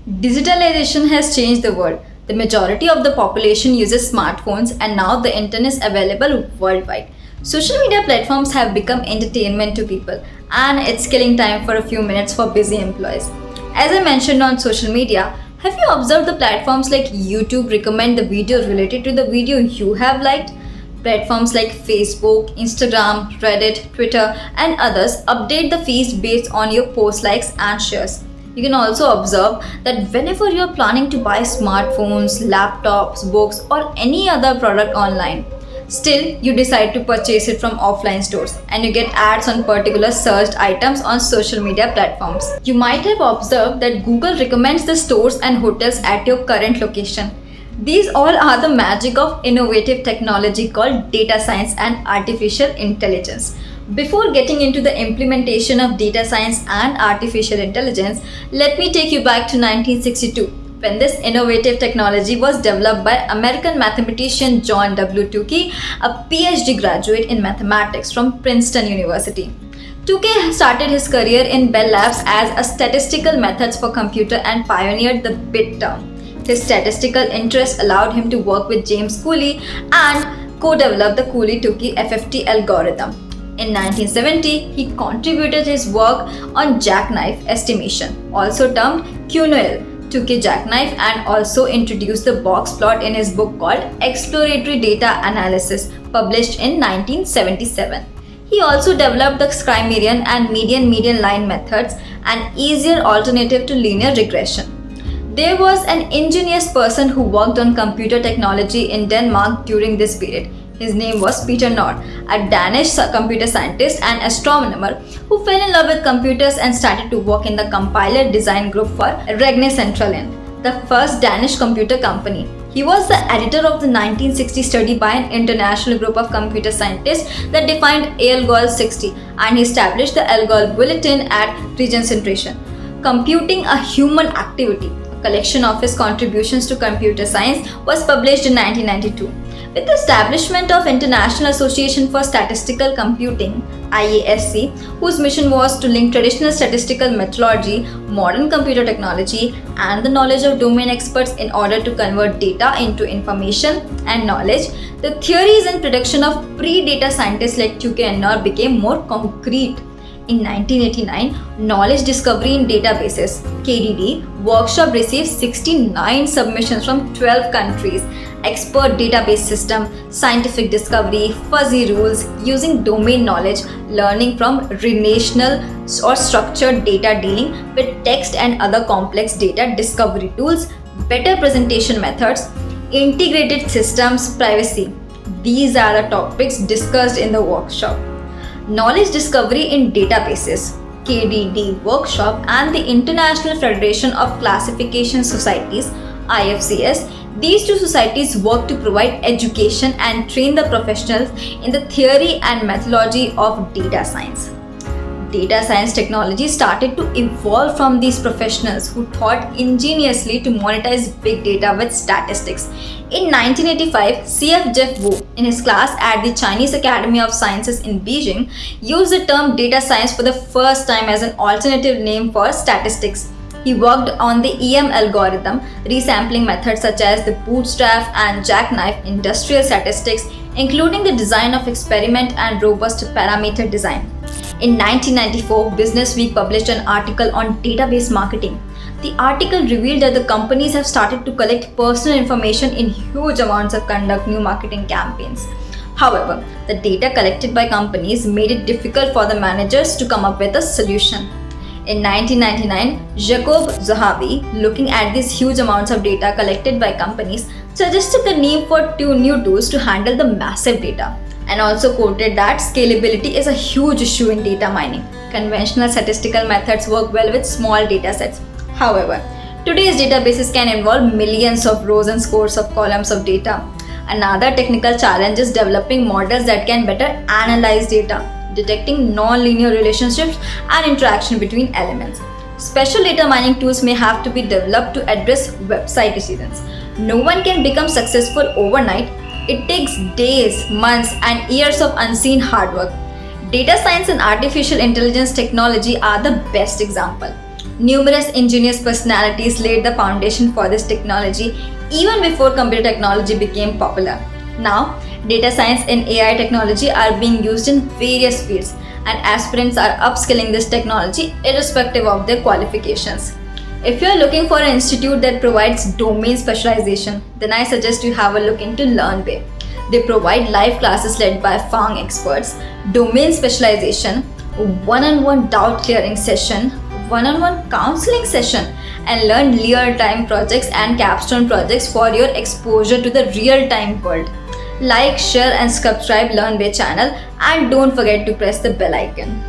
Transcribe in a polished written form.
Digitalization has changed the world. The majority of the population uses smartphones and now the internet is available worldwide. Social media platforms have become entertainment to people and it's killing time for a few minutes for busy employees. As I mentioned on social media, have you observed the platforms like YouTube recommend the video related to the video you have liked? Platforms like Facebook, Instagram, Reddit, Twitter, and others update the feed based on your post likes and shares. You can also observe that whenever you're planning to buy smartphones, laptops, books, or any other product online, still you decide to purchase it from offline stores and you get ads on particular searched items on social media platforms. You might have observed that Google recommends the stores and hotels at your current location. These all are the magic of innovative technology called data science and artificial intelligence. Before getting into the implementation of data science and artificial intelligence, let me take you back to 1962 when this innovative technology was developed by American mathematician John W. Tukey, a PhD graduate in mathematics from Princeton University. Tukey started his career in Bell Labs as a statistical methods for computer and pioneered the bit term. His statistical interest allowed him to work with James Cooley and co-develop the Cooley-Tukey FFT algorithm. In 1970, he contributed his work on jackknife estimation, also termed QNOL, Tukey jackknife, and also introduced the box plot in his book called Exploratory Data Analysis, published in 1977. He also developed the Scriberian and median line methods, an easier alternative to linear regression. There was an ingenious person who worked on computer technology in Denmark during this period. His name was Peter Naur, a Danish computer scientist and astronomer who fell in love with computers and started to work in the compiler design group for Regne Centralen, the first Danish computer company. He was the editor of the 1960 study by an international group of computer scientists that defined ALGOL 60 and he established the ALGOL Bulletin at Regeneration, Computing a Human Activity. A collection of his contributions to computer science was published in 1992. With the establishment of International Association for Statistical Computing (IASC), whose mission was to link traditional statistical methodology, modern computer technology, and the knowledge of domain experts in order to convert data into information and knowledge, the theories and prediction of pre-data scientists like Tukey and Naur became more concrete. In 1989, Knowledge Discovery in Databases (KDD) workshop received 69 submissions from 12 countries. Expert database system, scientific discovery, fuzzy rules, using domain knowledge, learning from relational or structured data, dealing with text and other complex data discovery tools, better presentation methods, integrated systems, privacy. These are the topics discussed in the workshop. Knowledge Discovery in Databases (KDD) workshop and the International Federation of Classification Societies (IFCS). These two societies work to provide education and train the professionals in the theory and methodology of data science. Data science technology started to evolve from these professionals who thought ingeniously to monetize big data with statistics. In 1985, C.F. Jeff Wu, in his class at the Chinese Academy of Sciences in Beijing, used the term data science for the first time as an alternative name for statistics. He worked on the EM algorithm, resampling methods such as the bootstrap and jackknife industrial statistics, including the design of experiment and robust parameter design. In 1994, Business Week published an article on database marketing. The article revealed that the companies have started to collect personal information in huge amounts to conduct new marketing campaigns. However, the data collected by companies made it difficult for the managers to come up with a solution. In 1999, Jacob Zahavi, looking at these huge amounts of data collected by companies, suggested the need for two new tools to handle the massive data, and also quoted that scalability is a huge issue in data mining. Conventional statistical methods work well with small data sets. However, today's databases can involve millions of rows and scores of columns of data. Another technical challenge is developing models that can better analyze data, detecting non-linear relationships and interaction between elements. Special data mining tools may have to be developed to address website decisions. No one can become successful overnight. It takes days, months, and years of unseen hard work. Data science and artificial intelligence technology are the best example. Numerous ingenious personalities laid the foundation for this technology even before computer technology became popular. Now, data science and AI technology are being used in various fields, and aspirants are upskilling this technology irrespective of their qualifications. If you are looking for an institute that provides domain specialization, then I suggest you have a look into Learnbay. They provide live classes led by FANG experts, domain specialization, one-on-one doubt clearing session, one-on-one counseling session, and learn real-time projects and capstone projects for your exposure to the real-time world. Like, share and subscribe Learnbay channel, and don't forget to press the bell icon.